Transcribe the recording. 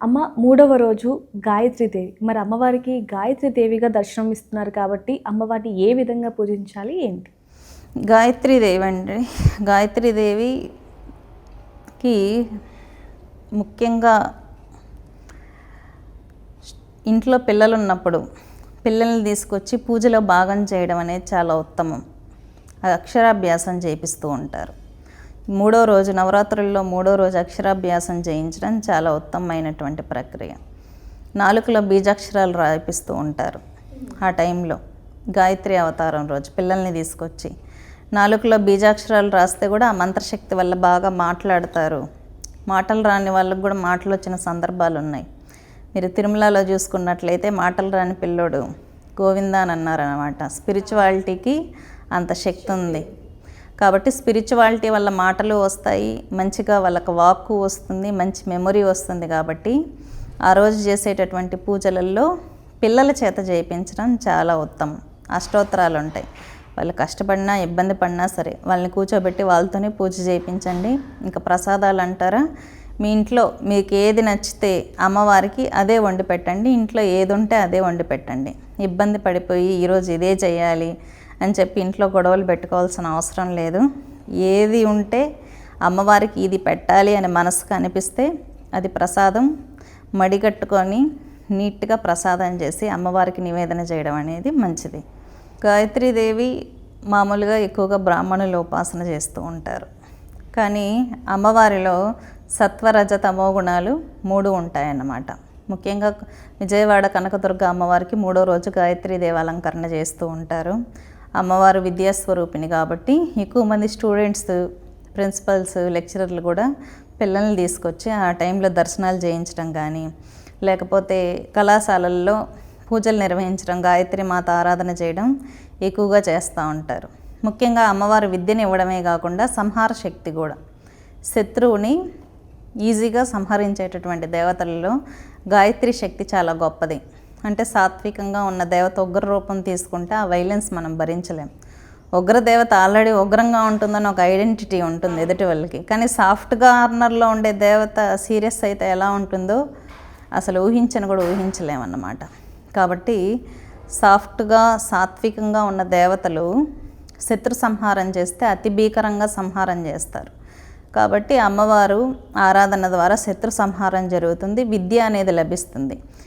అమ్మ మూడవ రోజు గాయత్రీదేవి. మరి అమ్మవారికి గాయత్రీదేవిగా దర్శనం ఇస్తున్నారు కాబట్టి అమ్మవారిని ఏ విధంగా పూజించాలి ఏంటి? గాయత్రీదేవి అండి. గాయత్రీదేవికి ముఖ్యంగా ఇంట్లో పిల్లలు ఉన్నప్పుడు పిల్లల్ని తీసుకొచ్చి పూజలో భాగం చేయడం అనేది చాలా ఉత్తమం. అక్షరాభ్యాసం చేపిస్తూ ఉంటారు. మూడో రోజు నవరాత్రుల్లో మూడో రోజు అక్షరాభ్యాసం చేయించడం చాలా ఉత్తమమైనటువంటి ప్రక్రియ. నాలుకలో బీజాక్షరాలు రాయిపిస్తూ ఉంటారు. ఆ టైంలో గాయత్రి అవతారం రోజు పిల్లల్ని తీసుకొచ్చి నాలుకలో బీజాక్షరాలు రాస్తే కూడా ఆ మంత్రశక్తి వల్ల బాగా మాట్లాడతారు. మాటలు రాని వాళ్ళకు కూడా మాటలు వచ్చిన సందర్భాలు ఉన్నాయి. మీరు తిరుమలలో చూసుకున్నట్లయితే మాటలు రాని పిల్లోడు గోవిందా అని అన్నారనమాట. స్పిరిచువాలిటీకి అంత శక్తి ఉంది కాబట్టి స్పిరిచువాలిటీ వల్ల మాటలు వస్తాయి, మంచిగా వాళ్ళకు వాక్కు వస్తుంది, మంచి మెమొరీ వస్తుంది. కాబట్టి ఆ రోజు చేసేటటువంటి పూజలలో పిల్లల చేత చేయించడం చాలా ఉత్తమం. అష్టోత్తరాలు ఉంటాయి. వాళ్ళు కష్టపడినా ఇబ్బంది పడినా సరే వాళ్ళని కూర్చోబెట్టి వాళ్ళతోనే పూజ చేయించండి. ఇంకా ప్రసాదాలు అంటారా, మీ ఇంట్లో మీకు ఏది నచ్చితే అమ్మవారికి అదే వండి పెట్టండి. ఇంట్లో ఏది ఉంటే అదే వండి పెట్టండి. ఇబ్బంది పడిపోయి ఈరోజు ఇదే చేయాలి అని చెప్పి ఇంట్లో గొడవలు పెట్టుకోవాల్సిన అవసరం లేదు. ఏది ఉంటే అమ్మవారికి ఇది పెట్టాలి అని మనసుకు అనిపిస్తే అది ప్రసాదం మడిగట్టుకొని నీట్గా ప్రసాదం చేసి అమ్మవారికి నివేదన చేయడం అనేది మంచిది. గాయత్రీదేవి మామూలుగా ఎక్కువగా బ్రాహ్మణులు ఉపాసన చేస్తూ ఉంటారు. కానీ అమ్మవారిలో సత్వరజ తమో గుణాలు 3 ఉంటాయన్నమాట. ముఖ్యంగా విజయవాడ కనకదుర్గ అమ్మవారికి మూడో రోజు గాయత్రీదేవి అలంకరణ చేస్తూ ఉంటారు. అమ్మవారు విద్యాస్వరూపిణి కాబట్టి ఎక్కువ మంది స్టూడెంట్స్, ప్రిన్సిపల్స్, లెక్చరర్లు కూడా పిల్లల్ని తీసుకొచ్చి ఆ టైంలో దర్శనాలు చేయించడం కానీ, లేకపోతే కళాశాలల్లో పూజలు నిర్వహించడం, గాయత్రి మాత ఆరాధన చేయడం ఎక్కువగా చేస్తూ ఉంటారు. ముఖ్యంగా అమ్మవారు విద్యను ఇవ్వడమే కాకుండా సంహార శక్తి కూడా, శత్రువుని ఈజీగా సంహరించేటటువంటి దేవతలలో గాయత్రి శక్తి చాలా గొప్పది. అంటే సాత్వికంగా ఉన్న దేవత ఉగ్ర రూపం తీసుకుంటే ఆ వైలెన్స్ మనం భరించలేం. ఉగ్ర దేవత ఆల్రెడీ ఉగ్రంగా ఉంటుందని ఒక ఐడెంటిటీ ఉంటుంది ఎదుటి వాళ్ళకి. కానీ సాఫ్ట్ కార్నర్లో ఉండే దేవత సీరియస్ అయితే ఎలా ఉంటుందో అసలు ఊహించని కూడా ఊహించలేమన్నమాట. కాబట్టి సాఫ్ట్గా సాత్వికంగా ఉన్న దేవతలు శత్రు సంహారం చేస్తే అతి భీకరంగా సంహారం చేస్తారు. కాబట్టి అమ్మవారు ఆరాధన ద్వారా శత్రు సంహారం జరుగుతుంది, విద్య అనేది లభిస్తుంది.